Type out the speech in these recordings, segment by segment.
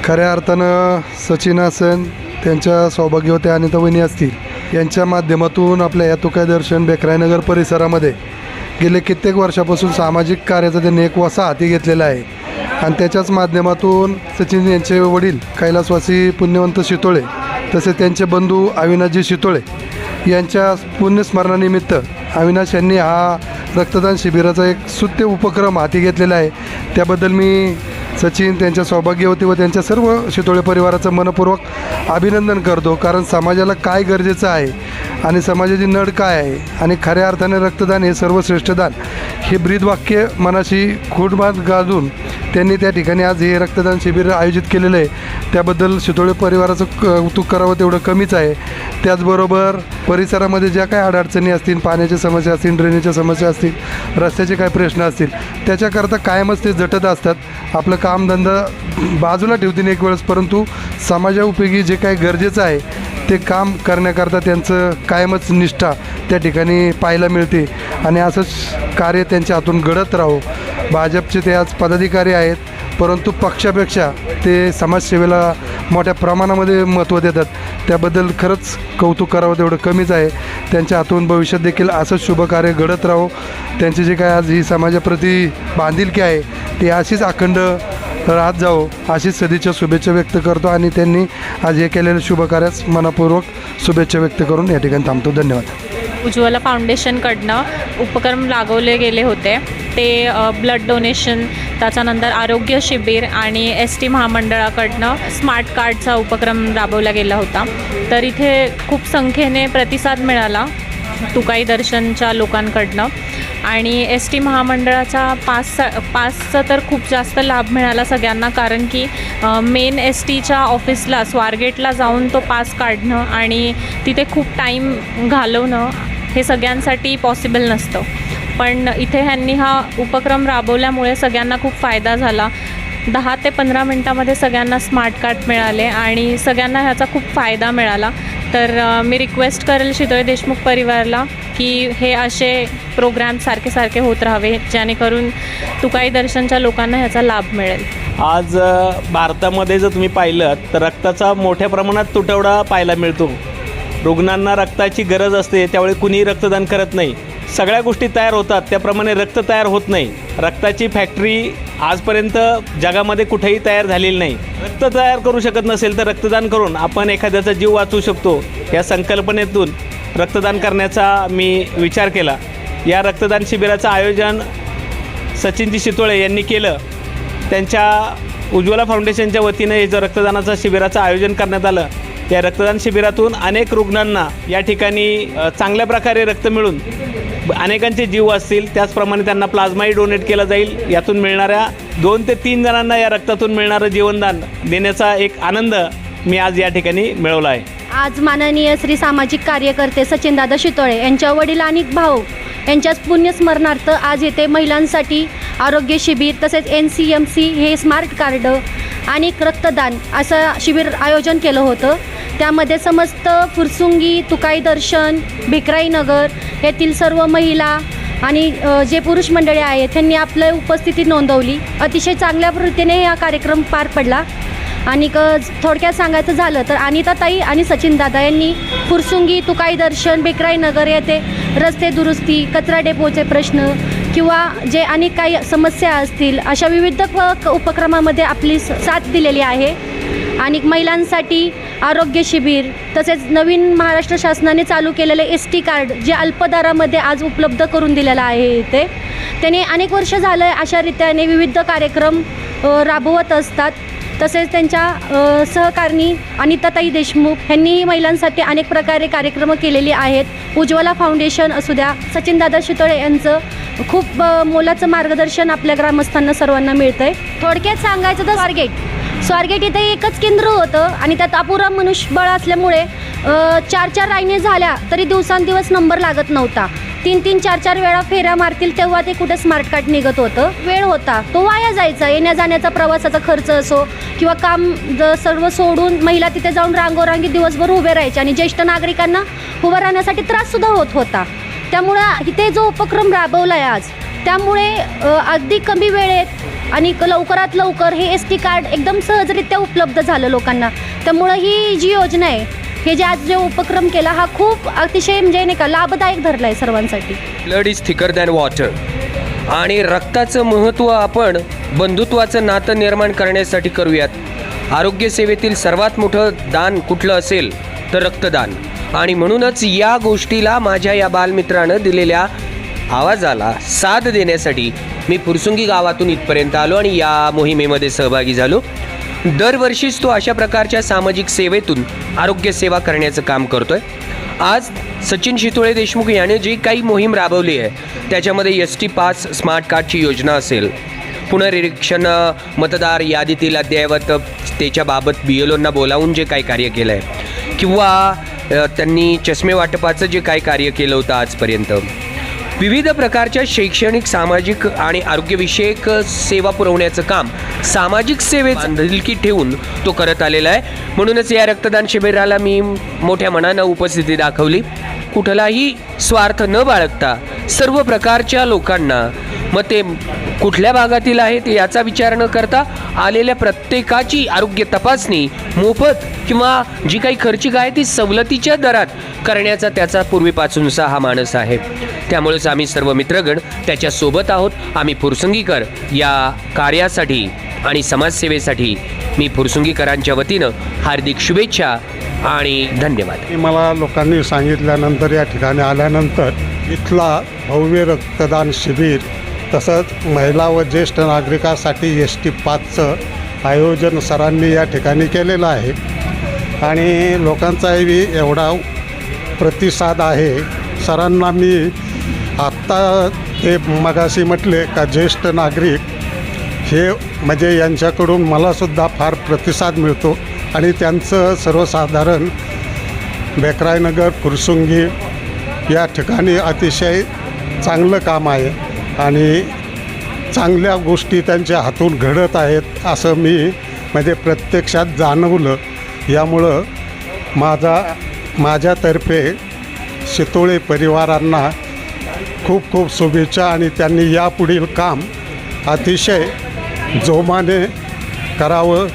खऱ्या अर्थानं सचिन असन, त्यांच्या सौभाग्यवती अनिता वहिनी असतील यांच्या माध्यमातून आपल्या या तुकाई दर्शन बेकराईनगर परिसरामध्ये गेले कित्येक वर्षापासून सामाजिक कार्याचा त्यांनी एक वसा हाती घेतलेला आहे आणि त्याच्याच माध्यमातून सचिन यांचे वडील कैलासवासी पुण्यवंत शितोळे तसेच त्यांचे बंधू अविनाशजी शितोळे यांच्या पुण्यस्मरणानिमित्त अविनाश यांनी हा रक्तदान शिबिराचा एक स्तुत्य उपक्रम हाती घेतलेला आहे। त्याबद्दल मी सचिन, त्यांच्या सौभाग्यवती व त्यांच्या सर्व शितोळे परिवाराचं मनपूर्वक अभिनंदन करतो, कारण समाजाला काय गरजेचं आहे आणि समाजाची नड काय आहे आणि खऱ्या अर्थाने रक्तदान हे सर्वश्रेष्ठ दान हे ब्रीदवाक्य मनाशी खूण घालून त्यांनी त्या ठिकाणी आज हे रक्तदान शिबिर आयोजित केलेलं आहे। त्याबद्दल शितोळे परिवाराचं कौतुक करावं तेवढं कमीच आहे। त्याचबरोबर परिसरामध्ये ज्या काही अडचणी असतील, पाण्याच्या समस्या असतील, ड्रेनेजच्या समस्या असतील, रस्त्याचे काय प्रश्न असतील, त्याच्याकरता कायमच ते झटत असतात। आपलं कामधंदा बाजूला ठेवतील एक वेळेस, परंतु समाजाउपयोगी जे काही गरजेचं आहे ते काम करण्याकरता त्यांचं कायमच निष्ठा त्या ठिकाणी पाहायला मिळते आणि असंच कार्य त्यांच्या हातून घडत राहो। भाजपचे ते आज पदाधिकारी आहेत, परंतु पक्षापेक्षा ते समाजसेवेला मोठ्या प्रमाणामध्ये महत्त्व देतात। त्याबद्दल खरंच कौतुक करावं तेवढं कमीच आहे। त्यांच्या हातून भविष्यात देखील असंच शुभकार्य घडत राहो। त्यांची जी काय आज ही समाजाप्रती बांधिलकी आहे ती अशीच अखंड राहत जाओ, अशीच सदिच्छा शुभेच्छा व्यक्त करतो आणि त्यांनी आज हे केलेल्या शुभकार्यास मनपूर्वक शुभेच्छा व्यक्त करून या ठिकाणी थांबतो। धन्यवाद। उज्ज्वला फाउंडेशनकडनं उपक्रम राबवले गेले होते, ते ब्लड डोनेशन, त्याच्यानंतर आरोग्य शिबिर आणि ST महामंडळाकडनं स्मार्ट कार्डचा उपक्रम राबवला गेला होता। तर इथे खूप संख्येने प्रतिसाद मिळाला तुकाई दर्शनच्या लोकांकडनं आणि ST महामंडळाचा पासचा तर खूप जास्त लाभ मिळाला सगळ्यांना, कारण की मेन STच्या ऑफिसला स्वारगेटला जाऊन तो पास काढणं आणि तिथे खूप टाईम घालवणं हे सगळ्यांसाठी पॉसिबल नसतं, पण इथे ह्यांनी हा उपक्रम राबवल्यामुळे सगळ्यांना खूप फायदा झाला। 10 ते 15 मिनटामध्ये सगळ्यांना स्मार्ट कार्ड मिळाले आणि सगळ्यांना ह्याचा खूप फायदा मिळाला। तर मी रिक्वेस्ट करेल शितोळे देशमुख परिवाराला की हे असे प्रोग्राम सारखे होत राहावे, जेणेकरून तुकाई दर्शनच्या लोकांना ह्याचा लाभ मिळेल। आज भारतामध्ये जर तुम्ही पाहिलं तर रक्ताचा मोठ्या प्रमाणात तुटवडा पाहायला मिळतो। रुग्णांना रक्ताची गरज असते, त्यावेळी कुणीही रक्तदान करत नाही। सगळ्या गोष्टी तयार होतात, त्याप्रमाणे रक्त तयार होत नाही। रक्ताची फॅक्टरी आजपर्यंत जगामध्ये कुठेही तयार झालेली नाही। रक्त तयार करू शकत नसेल तर रक्तदान करून आपण एखाद्याचा जीव वाचवू शकतो, या संकल्पनेतून रक्तदान करण्याचा मी विचार केला। या रक्तदान शिबिराचं आयोजन सचिनजी शितोळे यांनी केलं। त्यांच्या उज्ज्वला फाउंडेशनच्या वतीनं हे जो रक्तदानाचा शिबिराचं आयोजन करण्यात आलं, या रक्तदान शिबिरातून अनेक रुग्णांना या ठिकाणी चांगल्या प्रकारे रक्त मिळून अनेकांचे जीव वाचतील। त्याचप्रमाणे त्यांना प्लाझ्माही डोनेट केला जाईल। यातून मिळणाऱ्या 2 ते 3 जणांना या रक्तातून मिळणारं जीवनदान देण्याचा एक आनंद मी आज या ठिकाणी मिळवला आहे। आज माननीय श्री सामाजिक कार्यकर्ते सचिनदादा शितोळे यांच्या वडील आणि भाऊ यांच्याच पुण्यस्मरणार्थ आज येथे महिलांसाठी आरोग्य शिबिर तसेच NCMC हे स्मार्ट कार्ड आणि रक्तदान असं शिबिर आयोजन केलं होतं। त्यामध्ये समस्त फुरसुंगी, तुकाई दर्शन, बेकराईनगर येथील सर्व महिला आणि जे पुरुष मंडळी आहेत त्यांनी आपल्या उपस्थिती नोंदवली। अतिशय चांगल्या रीतीने हा कार्यक्रम पार पडला आणि थोडक्यात सांगायचं झालं तर अनिताताई आणि सचिनदादा यांनी फुरसुंगी, तुकाई दर्शन, बेकराईनगर येथे रस्ते दुरुस्ती, कचरा डेपोचे प्रश्न किंवा जे अनेक काही समस्या असतील अशा विविध उपक्रमामध्ये आपली साथ दिलेली आहे। आणि महिलांसाठी आरोग्य शिबिर तसेच नवीन महाराष्ट्र शासनाने चालू केलेले ST कार्ड जे अल्पदरामध्ये आज उपलब्ध करून दिलेलं आहे इथे, त्याने अनेक वर्ष झालं अशा रीत्याने विविध कार्यक्रम राबवत असतात। तसेच त्यांच्या सहकारिणी अनिताताई देशमुख यांनीही महिलांसाठी अनेक प्रकारे कार्यक्रम केलेले आहेत। उज्ज्वला फाउंडेशन असू द्या, सचिनदादा शितोळे यांचं खूप मोलाचं मार्गदर्शन आपल्या ग्रामस्थांना सर्वांना मिळतं आहे। थोडक्यात सांगायचं तर स्वारगेट इथे एकच केंद्र होतं आणि त्यात अपुरा मनुष्यबळ असल्यामुळे 4 लाईनी झाल्या तरी दिवसांदिवस नंबर लागत नव्हता। 3 4 वेळा फेऱ्या मारतील तेव्हा ते कुठे स्मार्ट कार्ड निघत होतं। वेळ होता तो वाया जायचा, येण्या जाण्याचा प्रवासाचा खर्च असो किंवा काम सर्व सोडून महिला तिथे जाऊन रांगोरांगी दिवसभर उभे राहायचे आणि ज्येष्ठ नागरिकांना उभं राहण्यासाठी त्राससुद्धा होत होता। त्यामुळे इथे जो उपक्रम राबवला आहे आज त्यामुळे अगदी कमी वेळेत आणि लवकरात लवकर हे ST कार्ड एकदम सहजरित्या उपलब्ध झालं लोकांना. त्यामुळं ही जी योजना आहे, हे जे आज जे उपक्रम केला हा खूप अतिशय म्हणजे नाही का लाभदायक ठरला आहे सर्वांसाठी. Blood is thicker than water आणि रक्ताचं महत्त्व आपण बंधुत्वाचं नातं निर्माण करण्यासाठी करूयात. आरोग्यसेवेतील सर्वात मोठं दान कुठलं असेल तर रक्तदान. आणि म्हणूनच या गोष्टीला माझ्या या बालमित्रानं दिलेल्या आवाजाला साथ देण्यासाठी मी फुरसुंगी गावातून इथपर्यंत आलो आणि या मोहिमेमध्ये सहभागी झालो. दरवर्षीच तो अशा प्रकारच्या सामाजिक सेवेतून आरोग्यसेवा करण्याचं काम करतोय. आज सचिन शितोळे देशमुख याने जी काही मोहीम राबवली आहे त्याच्यामध्ये ST पास स्मार्ट कार्डची योजना असेल, पुनर्निरीक्षण मतदार यादीतील अद्ययावततेच्याबाबत BLOंना बोलावून जे काही कार्य केलं आहे, किंवा त्यांनी चष्मे वाटपाचं जे काही कार्य केलं होतं आजपर्यंत, विविध प्रकारच्या शैक्षणिक, सामाजिक आणि आरोग्यविषयक सेवा पुरवण्याचं काम सामाजिक सेवेत बांधिलकी ठेवून तो करत आलेला आहे. म्हणूनच या रक्तदान शिबिराला मी मोठ्या मनानं उपस्थिती दाखवली. कुठलाही स्वार्थ न बाळगता सर्व प्रकारच्या लोकांना, मग ते कुठल्या भागातील आहेत याचा विचार न करता आलेल्या प्रत्येकाची आरोग्य तपासणी मोफत किंवा जी काही खर्चिक आहे ती सवलतीच्या दरात करण्याचा त्याचा पूर्वीपासूनचा हा मानस आहे. त्यामुळेच आम्ही सर्व मित्रगण त्याच्यासोबत आहोत. आम्ही फुरसुंगीकर या कार्यासाठी आणि समाजसेवेसाठी मी फुरसुंगीकरांच्या वतीनं हार्दिक शुभेच्छा आणि धन्यवाद. मला लोकांनी सांगितल्यानंतर या ठिकाणी आल्यानंतर इथला भव्य रक्तदान शिबिर तसंच महिला व ज्येष्ठ नागरिकांसाठी ST पासचं आयोजन सरांनी या ठिकाणी केलेलं आहे आणि लोकांचाही एवढा प्रतिसाद आहे. सरांना मी आत्ता ते मगाशी म्हटले का ज्येष्ठ नागरिक हे म्हणजे यांच्याकडून मलासुद्धा फार प्रतिसाद मिळतो आणि त्यांचं सर्वसाधारण बेकराईनगर फुरसुंगी या ठिकाणी अतिशय चांगलं काम आहे आणि चांगल्या गोष्टी त्यांच्या हातून घडत आहेत असं मी म्हणजे प्रत्यक्षात जाणवलं. यामुळं माझ्यातर्फे शितोळे परिवारांना खूप खूप शुभेच्छा आणि त्यांनी यापुढील काम अतिशय जोमाने करावं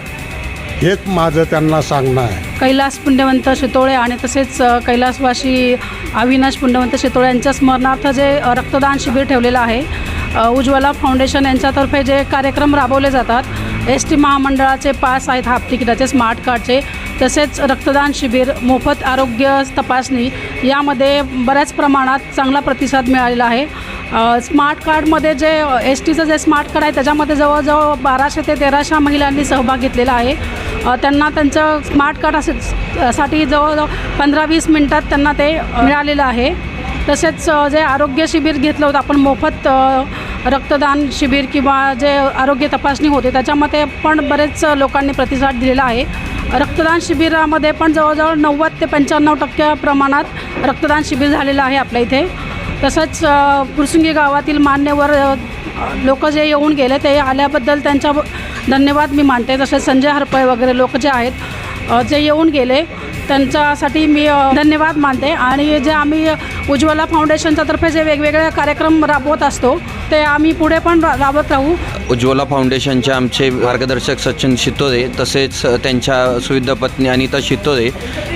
हेच माझं त्यांना सांगणं आहे. कैलास पुण्यवंत शितोळे आणि तसेच कैलासवासी अविनाश पुण्यवंत शितोळे यांच्या स्मरणार्थ जे रक्तदान शिबिर ठेवलेलं आहे, उज्ज्वला फाउंडेशन यांच्यातर्फे जे कार्यक्रम राबवले जातात, ST महामंडळाचे पास आहेत हाफ तिकिटाचे स्मार्ट कार्डचे, तसेच रक्तदान शिबिर, मोफत आरोग्य तपासणी यामध्ये बऱ्याच प्रमाणात चांगला प्रतिसाद मिळालेला आहे. स्मार्ट कार्डमध्ये जे STचं जे स्मार्ट कार्ड आहे त्याच्यामध्ये जवळजवळ 1200 ते 1300 महिलांनी सहभाग घेतलेला आहे. त्यांना त्यांचं स्मार्ट कार्ड साठी जवळजवळ 15-20 मिनटात त्यांना ते मिळालेलं आहे. तसेच जे आरोग्य शिबिर घेतलं होतं आपण मोफत रक्तदान शिबिर किंवा जे आरोग्य तपासणी होते त्याच्यामध्ये पण बरेच लोकांनी प्रतिसाद दिलेला आहे. रक्तदान शिबिरामध्ये पण जवळजवळ 90 ते 95% प्रमाणात रक्तदान शिबिर झालेलं आहे आपल्या इथे. तसंच फुरसुंगी गावातील मान्यवर लोक जे येऊन गेले ते आल्याबद्दल त्यांचा धन्यवाद मी मानते. तसेच संजय हरपळे वगैरे लोक जे आहेत जे येऊन गेले त्यांच्यासाठी मी धन्यवाद मानते. आणि जे आम्ही उज्ज्वला फाउंडेशनच्या तर्फे जे वेगवेगळे कार्यक्रम राबवत असतो ते आम्ही पुढे पण राबवत राहू. उज्ज्वला फाउंडेशनचे आमचे मार्गदर्शक सचिन शितोळे तसेच त्यांच्या सुविद्य पत्नी अनिता शितोळे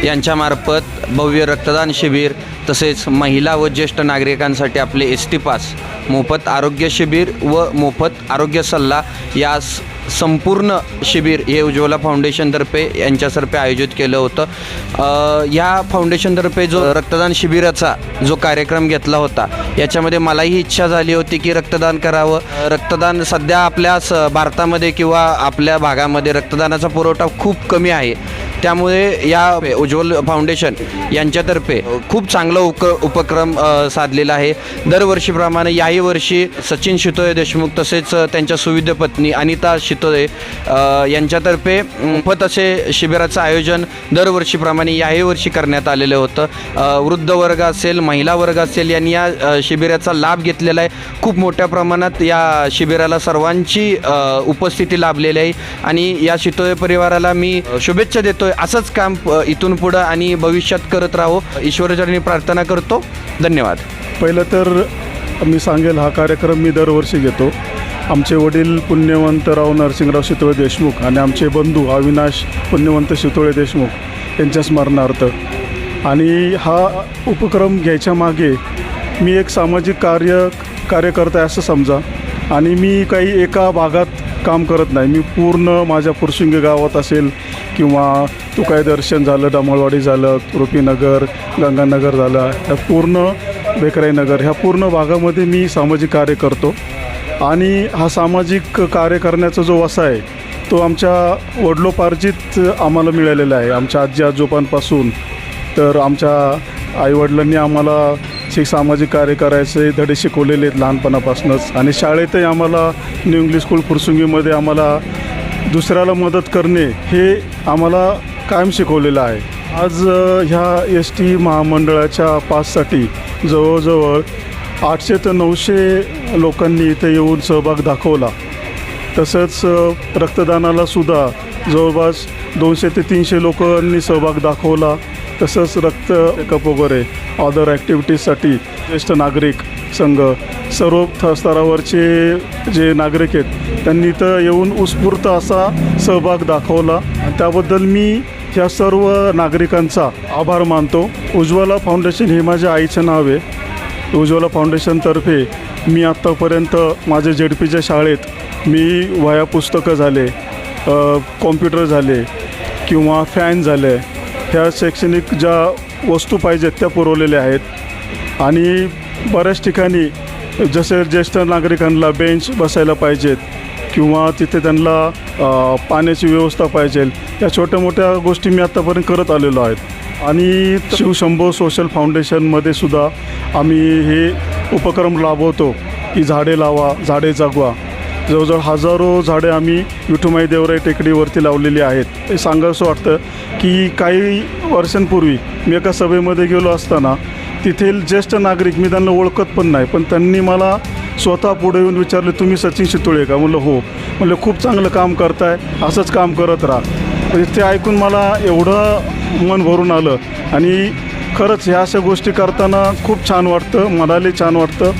यांच्यामार्फत भव्य रक्तदान शिबिर तसेच महिला व ज्येष्ठ नागरिकांसाठी आपले ST पास, मोफत आरोग्य शिबिर व मोफत आरोग्य सल्ला या संपूर्ण शिबिर हे उज्ज्वला फाउंडेशनतर्फे यांच्यातर्फे आयोजित केलं होतं. ह्या फाउंडेशनतर्फे जो रक्तदान शिबिराचा जो कार्यक्रम घेतला होता याच्यामध्ये मलाही इच्छा झाली होती की रक्तदान करावं. रक्तदान सध्या आपल्या भारतामध्ये किंवा आपल्या भागामध्ये रक्तदानाचा पुरवठा खूप कमी आहे. त्यामुळे या उज्ज्वल फाउंडेशन यांच्यातर्फे खूप चांगला उपक्रम साधलेला आहे. दरवर्षीप्रमाणे याही वर्षी सचिन शितोळे देशमुख तसेच त्यांच्या सुविद्य पत्नी अनिता शितोळे यांच्यातर्फे मोफत असे शिबिराचं आयोजन दरवर्षीप्रमाणे याही वर्षी करण्यात आलेलं होतं. वृद्ध वर्ग असेल, महिला वर्ग असेल यांनी या शिबिराचा लाभ घेतलेला आहे. खूप मोठ्या प्रमाणात या शिबिराला सर्वांची उपस्थिती लाभलेली आहे आणि या शितोळे परिवाराला मी शुभेच्छा देतोय. असंच काम इथून पुढं आणि भविष्यात करत राहो ईश्वरचरणी प्रार्थना करतो. धन्यवाद. पहिलं तर मी सांगेल, हा कार्यक्रम मी दरवर्षी घेतो. आमचे वडील पुण्यवंत राव नरसिंगराव शितोळे देशमुख आणि आमचे बंधू अविनाश पुण्यवंत शितोळे देशमुख यांच्या स्मरणार्थ. आणि हा उपक्रम घ्यायच्या मागे मी एक सामाजिक कार्यकर्ता आहे असं समजा. आणि मी काही एका भागात काम करत नाही. मी पूर्ण माझ्या फुरसुंगी गावात असेल किंवा तुकाई दर्शन झालं, डामळवाडी झालं, रुपीनगर, गंगानगर झालं, ह्या पूर्ण बेकराईनगर ह्या पूर्ण भागामध्ये मी सामाजिक कार्य करतो. आणि हा सामाजिक कार्य करण्याचा जो वसा आहे तो आमच्या वडिलोपार्जित आम्हाला मिळालेला आहे. आमच्या आजी आजोबांपासून तर आमच्या आईवडिलांनी आम्हाला सामाजिक कार्य करायचे धडे शिकवलेले आहेत लहानपणापासूनच. आणि शाळेतही आम्हाला न्यू इंग्लिश स्कूल फुरसुंगीमध्ये आम्हाला दुसऱ्याला मदत करणे हे आम्हाला कायम शिकवलेलं आहे. आज ह्या एस टी महामंडळाच्या पाससाठी जवळजवळ 800 ते 900 लोकांनी इथे येऊन सहभाग दाखवला. तसंच रक्तदानालासुद्धा जवळपास 200 ते 300 लोकांनी सहभाग दाखवला. तसंच रक्त चेकअप वगैरे अदर ॲक्टिव्हिटीजसाठी ज्येष्ठ नागरिक संघ सर्व स्तरावरचे जे नागरिक आहेत त्यांनी इथं येऊन उत्स्फूर्त असा सहभाग दाखवला. त्याबद्दल मी ह्या सर्व नागरिकांचा आभार मानतो. उज्ज्वला फाउंडेशन हे माझ्या आईचं नाव आहे. उज्ज्वला फाउंडेशनतर्फे मी आत्तापर्यंत माझ्या जेडपीच्या शाळेत मी वह्या पुस्तकं झाले, कॉम्प्युटर झाले किंवा फॅन झाले, ह्या शैक्षणिक ज्या वस्तू पाहिजेत त्या पुरवलेल्या आहेत. आणि बऱ्याच ठिकाणी जसे ज्येष्ठ नागरिकांना बेंच बसायला पाहिजेत किंवा तिथे त्यांना पाण्याची व्यवस्था पाहिजे, या छोट्या मोठ्या गोष्टी मी आत्तापर्यंत करत आलेलो आहेत. आणि शिवशंभो सोशल फाउंडेशनमध्ये सुद्धा आम्ही हे उपक्रम राबवतो की झाडे लावा, झाडे जगवा. जवळजवळ हजारो झाडे आम्ही विठुमाई देवराई टेकडीवरती लावलेली आहेत. हे सांगावंसं वाटतं की काही वर्षांपूर्वी मी एका सभेमध्ये गेलो असताना तेथील ज्येष्ठ नागरिक, मी त्यांना ओळखत पण नाही, पण त्यांनी मला स्वतः पुढे येऊन विचारले, तुम्ही सचिन शितोळे का? म्हणलं हो. म्हणलं खूप चांगलं काम करताय, असंच काम करत राहा. ते ऐकून मला एवढं मन भरून आलं. आणि खरंच ह्या अशा गोष्टी करताना खूप छान वाटतं, मनाला छान वाटतं.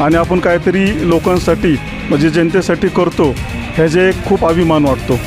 आणि आपण काहीतरी लोकांसाठी म्हणजे जनतेसाठी करतो ह्याचे खूप अभिमान वाटतो.